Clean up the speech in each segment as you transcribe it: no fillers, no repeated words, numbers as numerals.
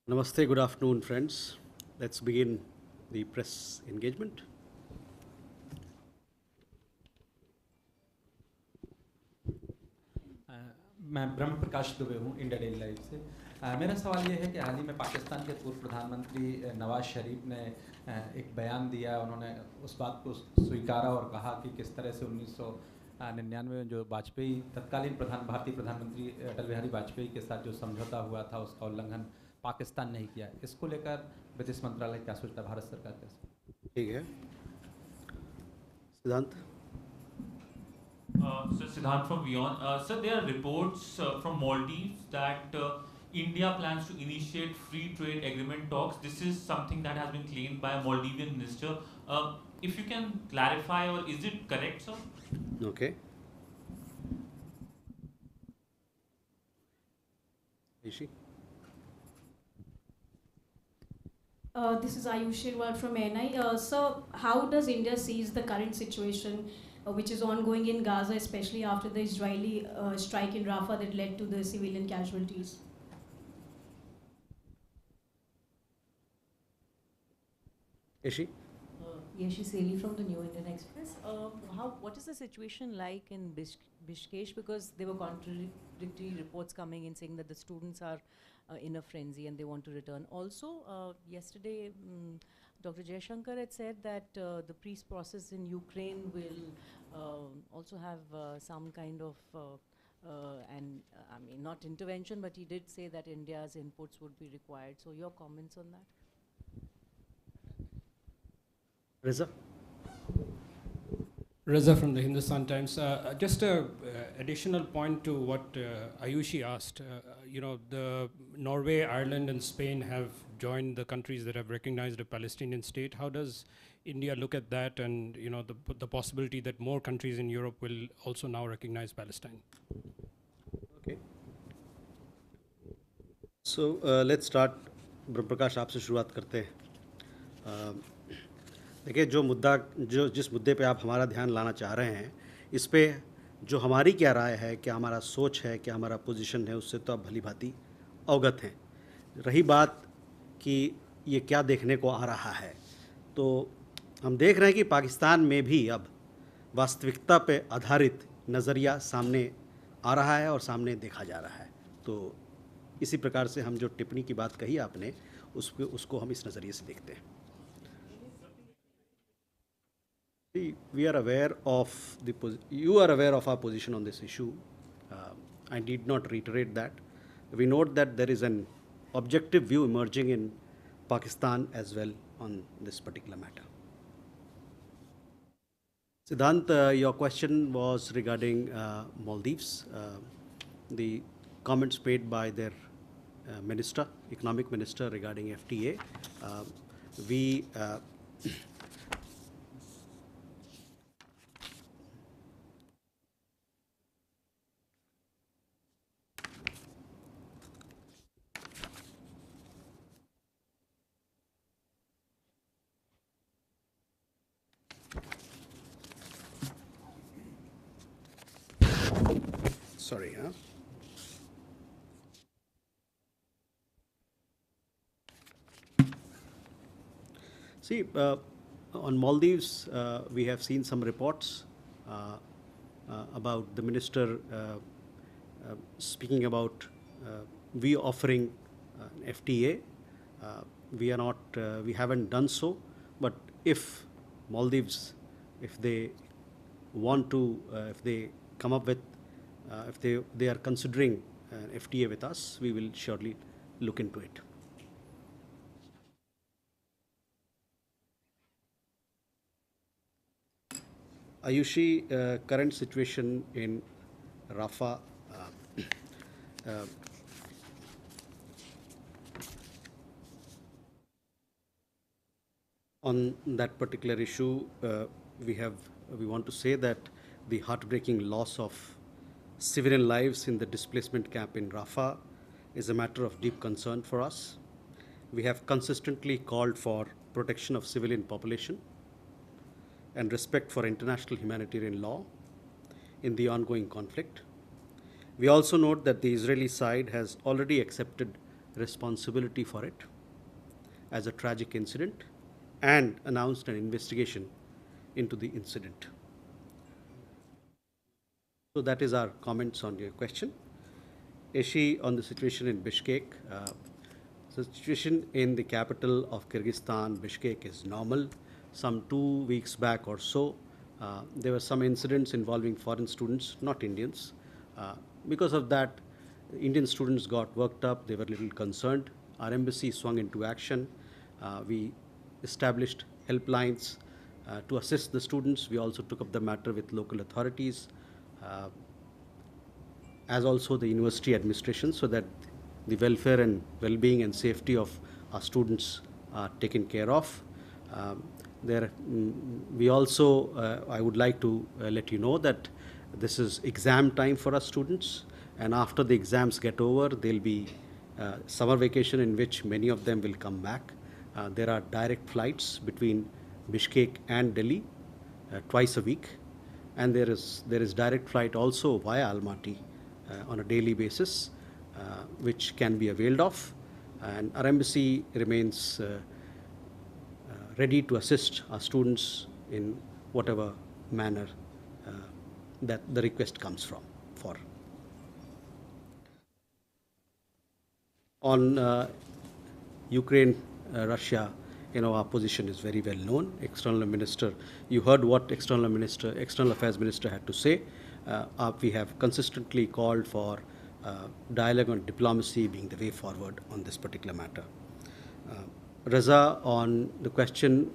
Namaste, good afternoon, friends. Let's begin the press engagement. मैं ब्रह्म प्रकाश दुबे हूँ India daily life से। मेरा सवाल ये है कि हाल ही में पाकिस्तान के पूर्व प्रधानमंत्री नवाज शरीफ ने एक बयान दिया। उन्होंने उस बात को स्वीकारा और कहा कि किस तरह से 1999 में जो वाजपेयी तत्कालीन भारतीय प्रधानमंत्री अटल बिहारी वाजपेयी के साथ जो समझौता हुआ था उसका उल्लंघन पाकिस्तान नहीं किया। इसको लेकर विदेश मंत्रालय क्या सोचता है, भारत सरकार कैसे? ठीक है, सिद्धांत। So Siddharth from Beyond. Sir, there are reports from Maldives that India plans to initiate free trade agreement talks. This is something that has been claimed by a Maldivian minister. If you can clarify, or is it correct, sir? Okay. Ishi? This is Ayush Shirwal from NI. So, how does India sees the current situation which is ongoing in Gaza, especially after the Israeli strike in Rafah that led to the civilian casualties? Ishi? Yeshi Seli from the New Indian Express. What is the situation like in Bishkesh? Because there were contradictory reports coming in saying that the students are in a frenzy and they want to return. Also, yesterday, Dr. Jaishankar had said that the peace process in Ukraine will also have some kind of, not intervention, but he did say that India's inputs would be required. So your comments on that? Reza? Reza from the Hindustan Times. Just a additional point to what Ayushi asked. The Norway, Ireland, and Spain have joined the countries that have recognized a Palestinian state. How does India look at that, and the possibility that more countries in Europe will also now recognize Palestine? Okay. So let's start. Brahm Prakash आपसे शुरुआत करते हैं। देखिए, जिस मुद्दे पे आप हमारा ध्यान लाना चाह रहे हैं, इस पे जो हमारी क्या राय है, क्या हमारा सोच है, क्या हमारा पोजीशन है, उससे तो आप भली भांति अवगत हैं। रही बात कि ये क्या देखने को आ रहा है, तो हम देख रहे हैं कि पाकिस्तान में भी अब वास्तविकता पे आधारित नज़रिया सामने आ रहा है और सामने देखा जा रहा है। तो इसी प्रकार से हम जो टिप्पणी की बात कही आपने, उसको हम इस नज़रिए से देखते हैं। We are aware of you are aware of our position on this issue. I need not reiterate that. We note that there is an objective view emerging in Pakistan as well on this particular matter. Siddhant, your question was regarding Maldives. The comments made by their economic minister regarding FTA. We Sorry, huh? See, on Maldives, we have seen some reports about the minister speaking about we offering FTA. We haven't done so, but if Maldives, if they want to, if they come up with, if they are considering FTA with us, we will surely look into it. Ayushi, current situation in Rafah. On that particular issue, we want to say that the heartbreaking loss of civilian lives in the displacement camp in Rafah is a matter of deep concern for us. We have consistently called for protection of civilian population and respect for international humanitarian law in the ongoing conflict. We also note that the Israeli side has already accepted responsibility for it as a tragic incident and announced an investigation into the incident. So that is our comments on your question. Eshi, on the situation in Bishkek, the situation in the capital of Kyrgyzstan, Bishkek, is normal. Some 2 weeks back or so, there were some incidents involving foreign students, not Indians. Because of that, Indian students got worked up, they were a little concerned. Our embassy swung into action. We established helplines to assist the students. We also took up the matter with local authorities, as also the university administration, so that the welfare and well-being and safety of our students are taken care of. We also, I would like to let you know that this is exam time for our students, and after the exams get over, there'll be summer vacation in which many of them will come back. There are direct flights between Bishkek and Delhi twice a week, and there is direct flight also via Almaty on a daily basis, which can be availed of, and our embassy remains ready to assist our students in whatever manner that the request comes for. On Ukraine, Russia, our position is very well known. External Minister, you heard what External Affairs Minister had to say. We have consistently called for dialogue and diplomacy being the way forward on this particular matter. Raza, on the question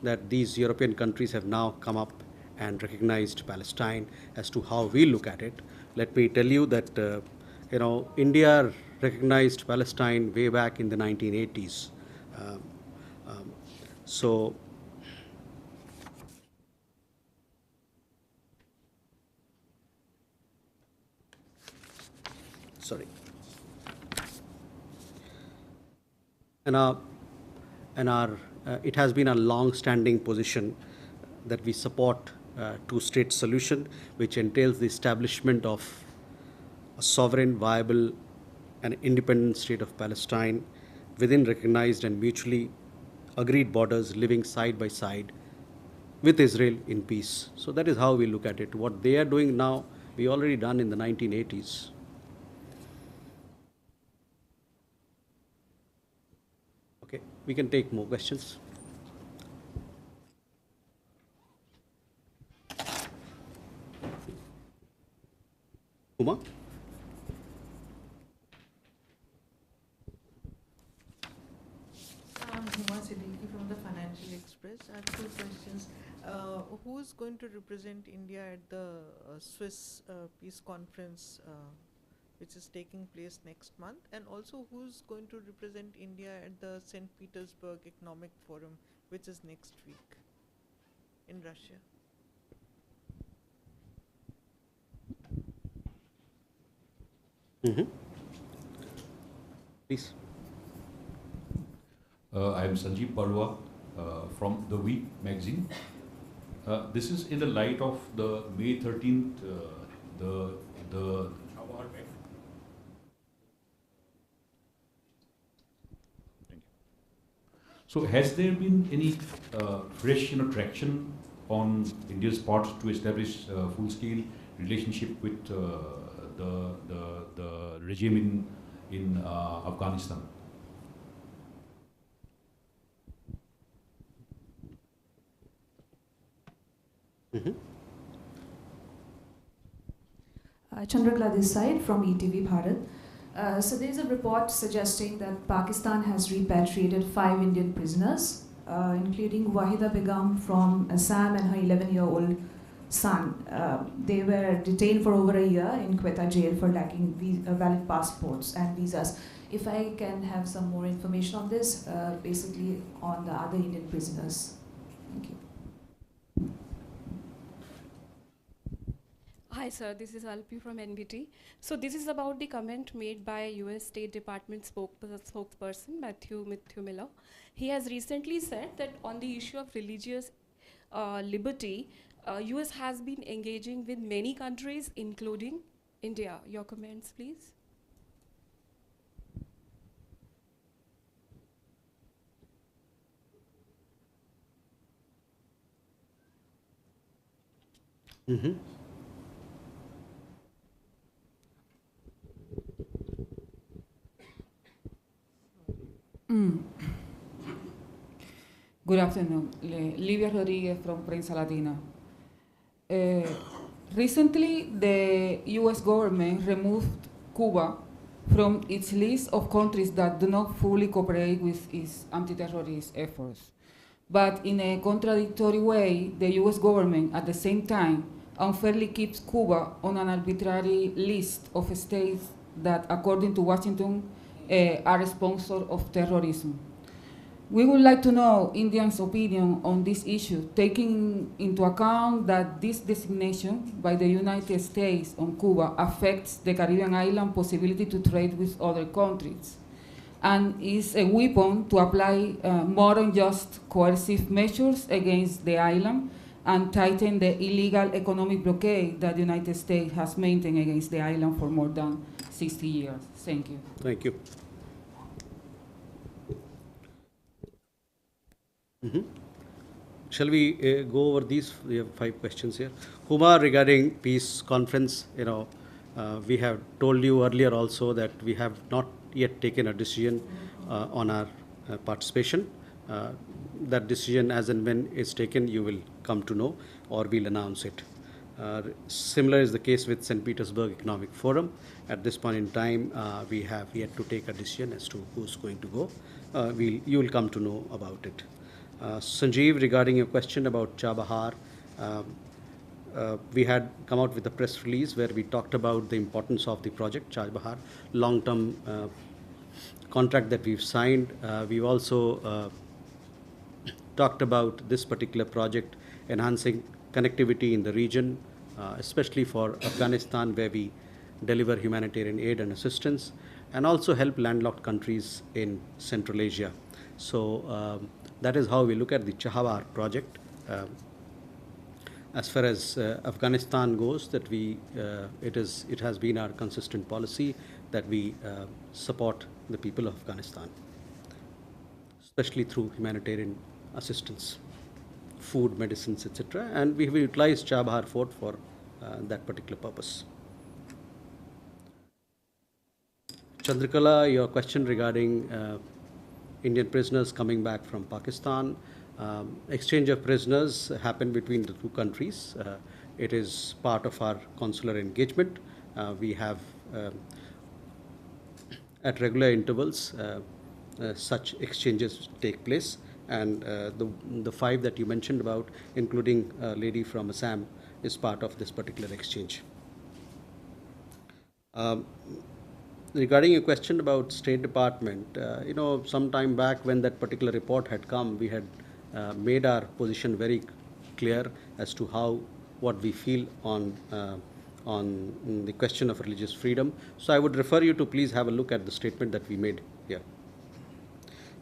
that these European countries have now come up and recognized Palestine as to how we look at it, let me tell you that India recognized Palestine way back in the 1980s. It has been a long-standing position that we support two-state solution, which entails the establishment of a sovereign, viable, and independent state of Palestine within recognized and mutually agreed borders, living side by side with Israel in peace. So that is how we look at it. What they are doing now, we already done in the 1980s. Okay, we can take more questions. Uma? I'm Huma Siddiqui from the Financial Express. I have two questions. Who's going to represent India at the Swiss Peace Conference, which is taking place next month? And also, who's going to represent India at the St. Petersburg Economic Forum, which is next week in Russia? Please. I am Sanjeev Barua from The Week magazine. This is in the light of the May 13th, the Chabahar Thank you. So has there been any fresh traction on India's part to establish full-scale relationship with the regime in Afghanistan? Chandrakala this side from ETV Bharat. So there is a report suggesting that Pakistan has repatriated 5 Indian prisoners, including Wahida Begum from Assam and her 11-year-old son. They were detained for over a year in Quetta jail for lacking valid passports and visas. If I can have some more information on this, basically on the other Indian prisoners. Thank you. Hi sir, this is Alpi from NBT. So this is about the comment made by US State Department spokesperson Matthew Miller. He has recently said that on the issue of religious liberty, US has been engaging with many countries, including India. Your comments, please. Mhm. Good afternoon. Livia Rodriguez from Prensa Latina. Uh, Recently, the US government removed Cuba from its list of countries that do not fully cooperate with its anti-terrorist efforts. But in a contradictory way, the US government at the same time unfairly keeps Cuba on an arbitrary list of states that, according to Washington, are sponsors of terrorism. We would like to know Indians' opinion on this issue, taking into account that this designation by the United States on Cuba affects the Caribbean island possibility to trade with other countries, and is a weapon to apply more unjust coercive measures against the island and tighten the illegal economic blockade that the United States has maintained against the island for more than 60 years. Thank you. Thank you. Shall we go over these? We have 5 questions here. Huma, regarding peace conference, we have told you earlier also that we have not yet taken a decision on our participation. That decision, as and when it's taken, you will come to know, or we'll announce it. Similar is the case with St. Petersburg Economic Forum. At this point in time, we have yet to take a decision as to who's going to go. You will come to know about it. Sanjeev, regarding your question about Chabahar, we had come out with a press release where we talked about the importance of the project Chabahar, long-term contract that we've signed. We've also talked about this particular project enhancing connectivity in the region, especially for Afghanistan, where we deliver humanitarian aid and assistance, and also help landlocked countries in Central Asia. So that is how we look at the Chabahar project. As far as Afghanistan goes, that it has been our consistent policy that we support the people of Afghanistan, especially through humanitarian assistance, food, medicines, etc. And we have utilized Chabahar Fort for that particular purpose. Chandrakala, your question regarding Indian prisoners coming back from Pakistan. Exchange of prisoners happened between the 2 countries. It is part of our consular engagement. We have at regular intervals such exchanges take place, and the 5 that you mentioned about, including a lady from Assam, is part of this particular exchange. Regarding your question about State Department, some time back when that particular report had come, we had made our position very clear as to what we feel on the question of religious freedom. So I would refer you to please have a look at the statement that we made here.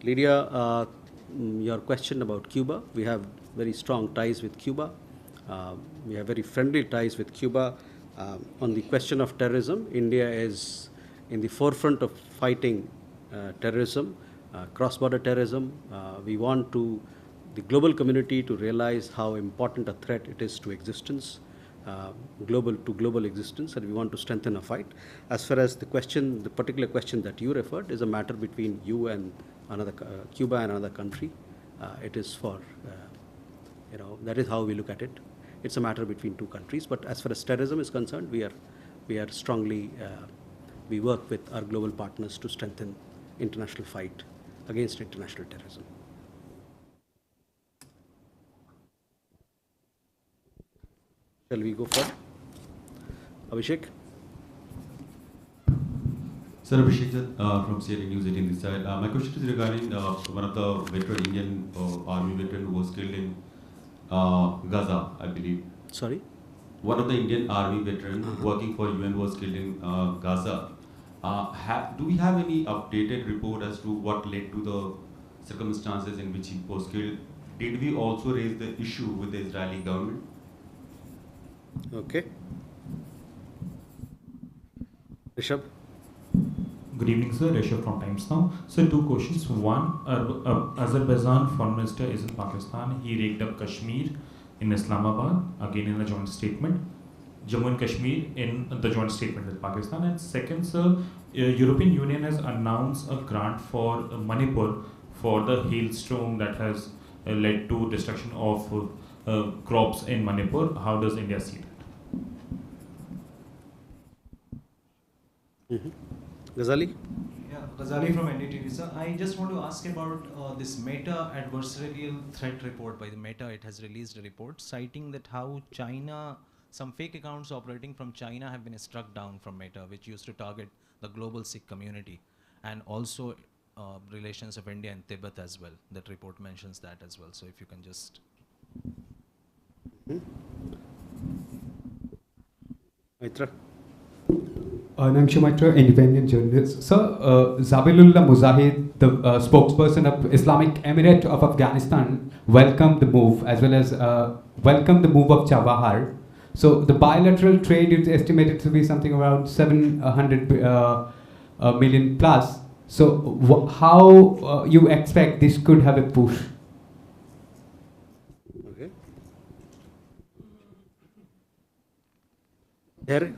Lydia, your question about Cuba, we have very strong ties with Cuba. We have very friendly ties with Cuba. On the question of terrorism, India is in the forefront of fighting terrorism, cross-border terrorism. We want the global community to realize how important a threat it is to existence, global existence, and we want to strengthen a fight. As far as the particular question that you referred, is a matter between you and Cuba and another country. It is for, that is how we look at it. It's a matter between 2 countries. But as far as terrorism is concerned, we are strongly. We work with our global partners to strengthen international fight against international terrorism. Shall we go for Abhishek? Sir, Abhishek from CNN News 18 this side. My question is regarding one of the Indian army veteran who was killed in Gaza, I believe. Sorry? One of the Indian army veterans working for UN was killed in Gaza. Do we have any updated report as to what led to the circumstances in which he was killed? Did we also raise the issue with the Israeli government? Okay. Rishabh? Good evening, sir. Rishabh from Times Now. So 2 questions. One, Azerbaijan foreign minister is in Pakistan. He raked up Kashmir in Islamabad, again in a joint statement. Jammu and Kashmir in the joint statement with Pakistan. And second, sir, European Union has announced a grant for Manipur for the hailstorm that has led to destruction of crops in Manipur. How does India see that? Ghazali? Yeah, Ghazali from NDTV. Sir, I just want to ask about this Meta adversarial threat report by the Meta. It has released a report citing that how China, some fake accounts operating from China have been struck down from Meta, which used to target the global Sikh community, and also relations of India and Tibet as well. That report mentions that as well. So if you can just... Yatra? Nangshu Mitra, independent journalist. Sir, Zabilullah Mujahid, the spokesperson of Islamic Emirate of Afghanistan, welcomed the move as well as welcomed the move of Chabahar. So the bilateral trade is estimated to be something around 700 million plus. So how you expect this could have a push? Okay. Here.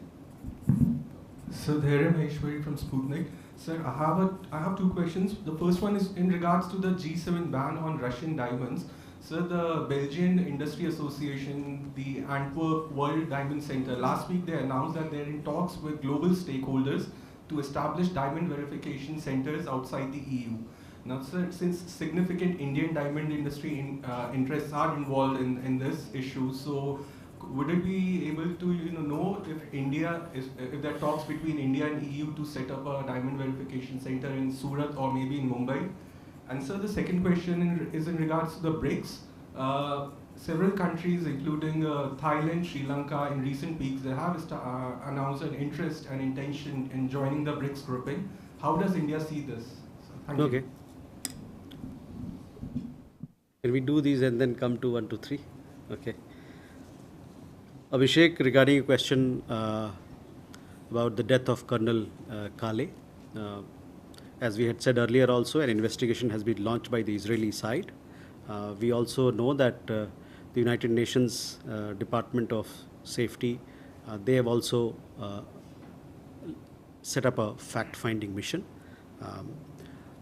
So Dhairya Maheshwari from Sputnik. Sir, I have two questions. The first one is in regards to the G7 ban on Russian diamonds. Sir, the Belgian Industry Association, the Antwerp World Diamond Center, last week they announced that they're in talks with global stakeholders to establish diamond verification centers outside the EU. Now, sir, since significant Indian diamond industry interests are involved in this issue, so would it be able to know if if there are talks between India and EU to set up a diamond verification center in Surat or maybe in Mumbai? And sir, the second question is in regards to the BRICS. Several countries, including Thailand, Sri Lanka, in recent weeks, they have announced an interest and intention in joining the BRICS grouping. How does India see this? So, thank you. Can we do these and then come to 1, 2, 3? Okay. Abhishek, regarding a question about the death of Colonel Kale, as we had said earlier also, an investigation has been launched by the Israeli side. We also know that the United Nations Department of Safety, they have also set up a fact-finding mission.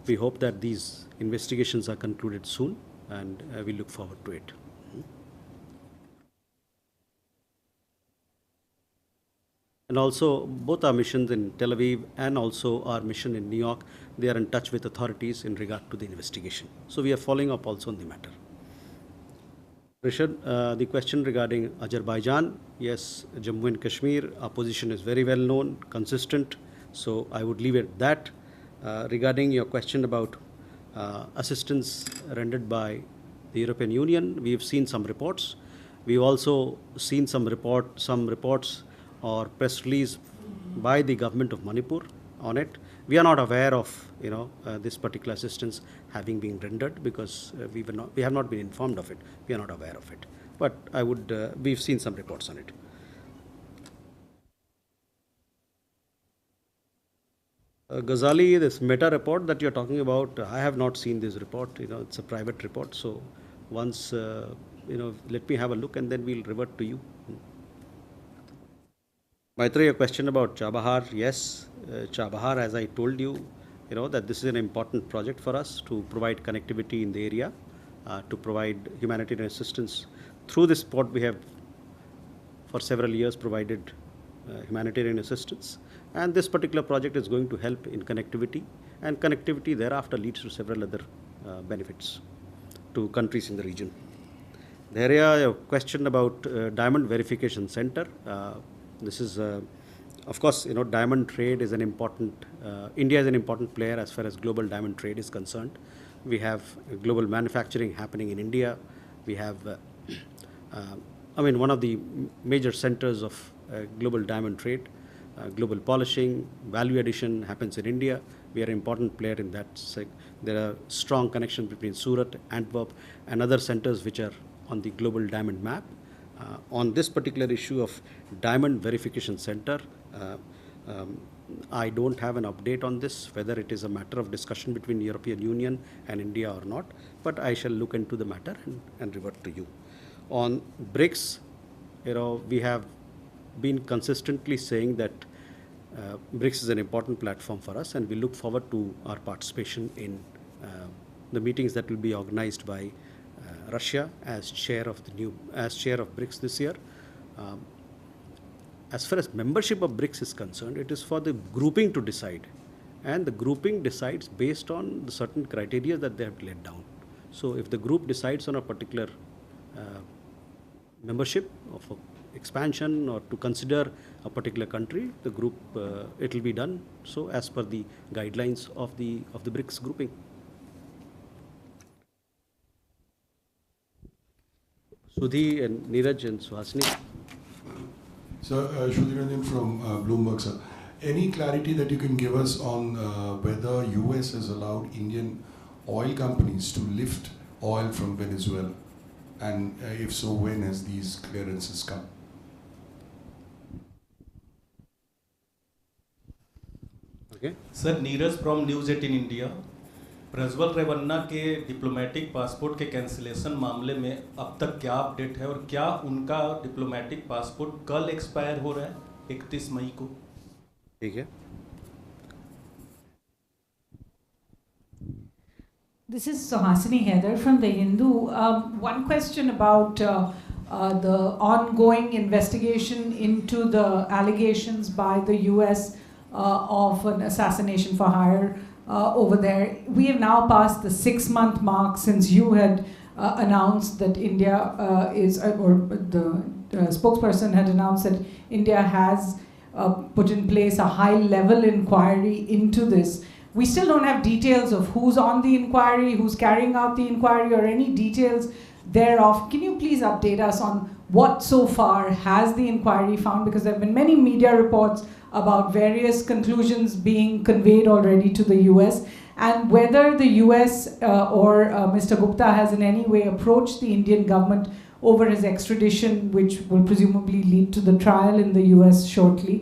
We hope that these investigations are concluded soon, and we look forward to it. And also, both our missions in Tel Aviv and also our mission in New York, they are in touch with authorities in regard to the investigation. So we are following up also on the matter. Rishad, the question regarding Azerbaijan, yes, Jammu and Kashmir, our position is very well known, consistent, so I would leave it at that. Regarding your question about assistance rendered by the European Union, we have seen some reports. We've also seen some reports or press release by the government of Manipur on it. We are not aware of this particular assistance having been rendered because we have not been informed of it. We are not aware of it. But we've seen some reports on it. Ghazali, this Meta report that you're talking about, I have not seen this report. It's a private report. So once let me have a look and then we'll revert to you. Maitreyi, your question about Chabahar, yes, Chabahar, as I told you, that this is an important project for us to provide connectivity in the area, to provide humanitarian assistance. Through this port, we have for several years provided humanitarian assistance, and this particular project is going to help in connectivity, and connectivity thereafter leads to several other benefits to countries in the region. There, a question about Diamond Verification Center. This is, of course, diamond trade is an important, India is an important player as far as global diamond trade is concerned. We have global manufacturing happening in India. We have, one of the major centers of global diamond trade, global polishing, value addition happens in India. We are an important player in that. There are strong connections between Surat, Antwerp, and other centers which are on the global diamond map. On this particular issue of Diamond Verification Center, I don't have an update on this, whether it is a matter of discussion between European Union and India or not, but I shall look into the matter and revert to you. On BRICS, we have been consistently saying that BRICS is an important platform for us, and we look forward to our participation in the meetings that will be organized by Russia as chair of BRICS this year. As far as membership of BRICS is concerned, it is for the grouping to decide, and the grouping decides based on the certain criteria that they have laid down. So if the group decides on a particular membership of expansion or to consider a particular country, the group, it will be done so as per the guidelines of the BRICS grouping. Sudhi and Neeraj and Suhasini. Sir, Sudhi Ranjan from Bloomberg, sir. Any clarity that you can give us on whether US has allowed Indian oil companies to lift oil from Venezuela? And if so, when has these clearances come? Okay. Sir, Neeraj from News 18 India. Prajwal Revanna के diplomatic passport के cancellation मामले में अब तक क्या update है और क्या उनका डिप्लोमेटिक पासपोर्ट कल एक्सपायर हो रहा है 31 मई को? ठीक है. This is Suhasini Heather from The Hindu. One question about the ongoing investigation into the allegations by the US of an assassination for hire over there. We have now passed the 6-month mark since you had announced that India or the spokesperson had announced that India has put in place a high-level inquiry into this. We still don't have details of who's on the inquiry, who's carrying out the inquiry, or any details thereof. Can you please update us on what so far has the inquiry found? Because there have been many media reports about various conclusions being conveyed already to the US, and whether the US or Mr. Gupta has in any way approached the Indian government over his extradition, which will presumably lead to the trial in the US shortly.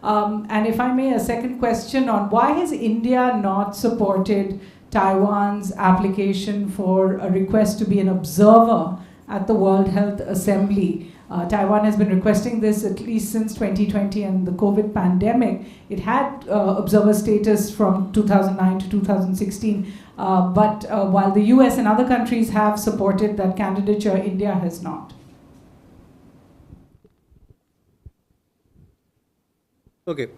And if I may, a second question on why has India not supported Taiwan's application for a request to be an observer at the World Health Assembly? Taiwan has been requesting this at least since 2020 and the COVID pandemic. It had observer status from 2009 to 2016, but while the US and other countries have supported that candidature, India has not. Okay.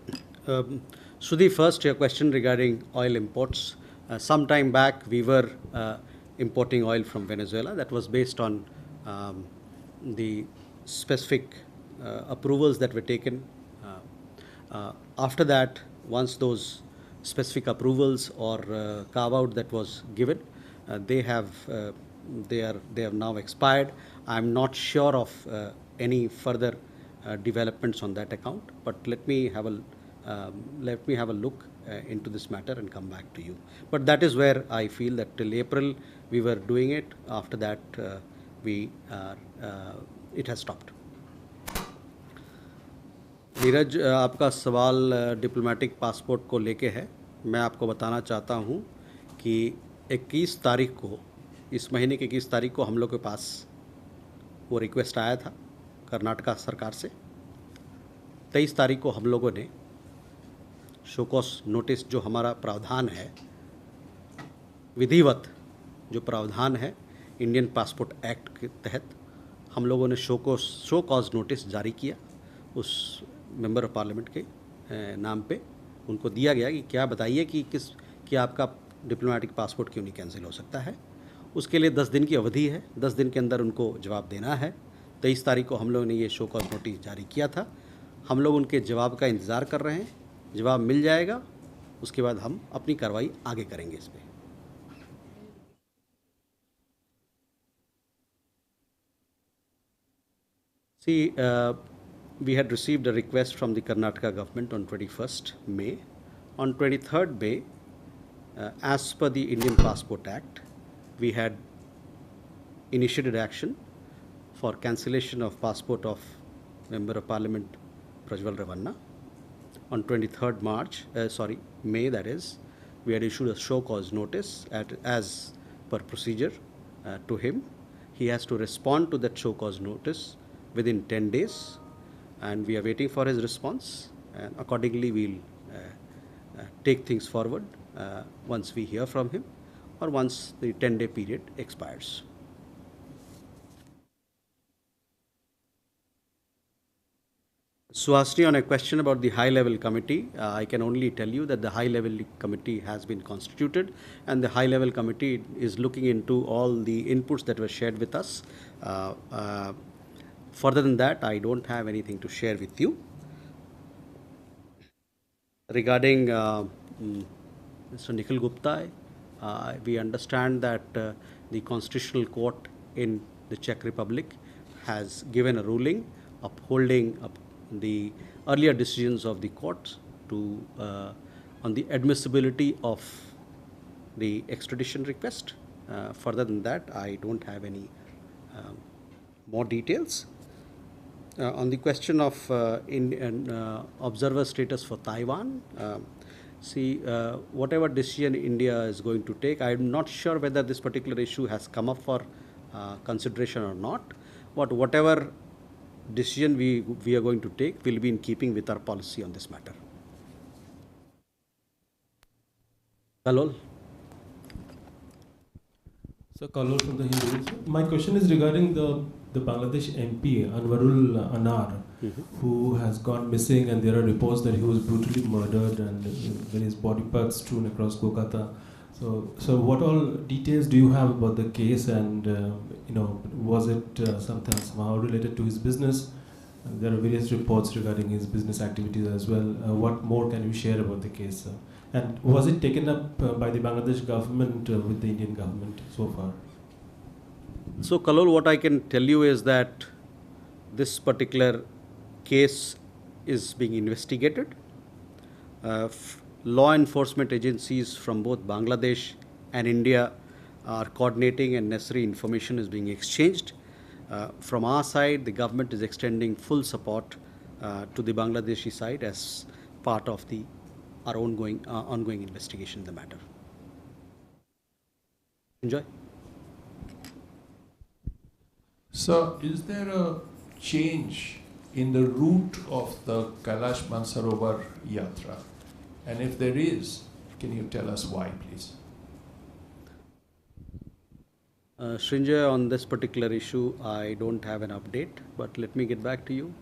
Sudhi, first your question regarding oil imports. Some time back we were importing oil from Venezuela. That was based on the specific approvals that were taken. After that, once those specific approvals or carve out that was given, they have now expired. I'm not sure of any further developments on that account, but let me have a look into this matter and come back to you. But that is where I feel that till April we were doing it. After that, it has stopped. Neeraj, आपका सवाल diplomatic passport को लेके है. मैं आपको बताना चाहता हूँ कि 21 तारीख को, इस महीने की 21 तारीख को हम लोग के पास वो रिक्वेस्ट आया था कर्नाटका सरकार से. 23 तारीख को हम लोगों ने शोकॉस नोटिस, जो हमारा प्रावधान है, विधिवत जो प्रावधान है इंडियन पासपोर्ट एक्ट के तहत, हम लोगों ने शो कॉज नोटिस जारी किया. उस मेंबर ऑफ पार्लियामेंट के नाम पे उनको दिया गया कि क्या बताइए कि आपका डिप्लोमेटिक पासपोर्ट क्यों नहीं कैंसिल हो सकता है. उसके लिए 10 दिन की अवधि है. 10 दिन के अंदर उनको जवाब देना है. 23 तारीख को हम लोगों ने ये शो कॉज नोटिस जारी किया था. हम लोग उनके जवाब का इंतज़ार कर रहे हैं. जवाब मिल जाएगा, उसके बाद हम अपनी कार्रवाई आगे करेंगे इस पर. See, we had received a request from the Karnataka government on 21st May. On 23rd May, as per the Indian Passport Act, we had initiated action for cancellation of passport of Member of Parliament Prajwal Ravanna. On 23rd May, that is, we had issued a show cause notice as per procedure to him. he has to respond to that show cause notice within 10 days, and we are waiting for his response, and accordingly we'll take things forward once we hear from him or once the 10-day period expires. Suhasini, on a question about the high-level committee, I can only tell you that the high-level committee has been constituted, and the high-level committee is looking into all the inputs that were shared with us. Further than that, I don't have anything to share with you. Regarding Mr. Nikhil Gupta, we understand that the Constitutional Court in the Czech Republic has given a ruling upholding the earlier decisions of the court to on the admissibility of the extradition request. Further than that, I don't have any more details. On the question of observer status for Taiwan, whatever decision India is going to take, I'm not sure whether this particular issue has come up for consideration or not, but whatever decision we are going to take will be in keeping with our policy on this matter. Kalol. So Kalol from the Hindu. My question is regarding the Bangladesh MP, Anwarul Anar, who has gone missing, and there are reports that he was brutally murdered and when his body parts strewn across Kolkata. So what all details do you have about the case, and was it somehow related to his business? And there are various reports regarding his business activities as well. What more can you share about the case? And was it taken up by the Bangladesh government with the Indian government so far? So Kalol, what I can tell you is that this particular case is being investigated. Law enforcement agencies from both Bangladesh and India are coordinating, and necessary information is being exchanged. From our side, the government is extending full support to the Bangladeshi side as part of our ongoing investigation in the matter. Enjoy. So, is there a change in the route of the Kailash Mansarovar Yatra? And if there is, can you tell us why, please? Srinjay, on this particular issue, I don't have an update, but let me get back to you.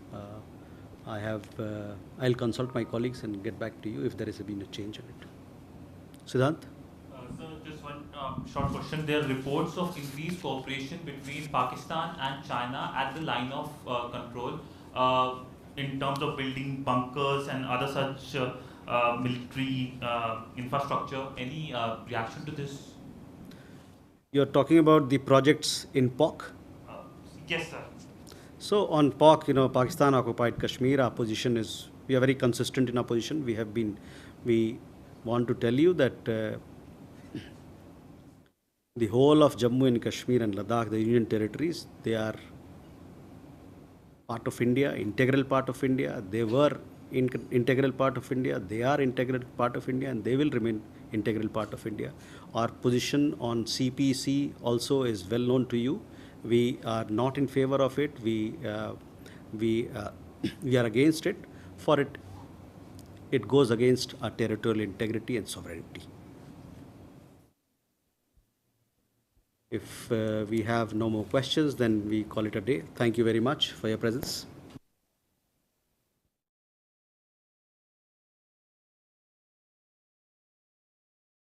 I'll consult my colleagues and get back to you if there has been a change in it. Siddhant? So just one short question. There are reports of increased cooperation between Pakistan and China at the line of control in terms of building bunkers and other such military infrastructure. Any reaction to this? You're talking about the projects in POC? Yes, sir. So on POC, Pakistan occupied Kashmir. Our position is, we are very consistent in our position. We want to tell you that the whole of Jammu and Kashmir and Ladakh, the Union territories, they are part of India, integral part of India. They were integral part of India. They are integral part of India, and they will remain integral part of India. Our position on CPC also is well known to you. We are not in favor of it. We are against it. For it goes against our territorial integrity and sovereignty. If we have no more questions, then we call it a day. Thank you very much for your presence.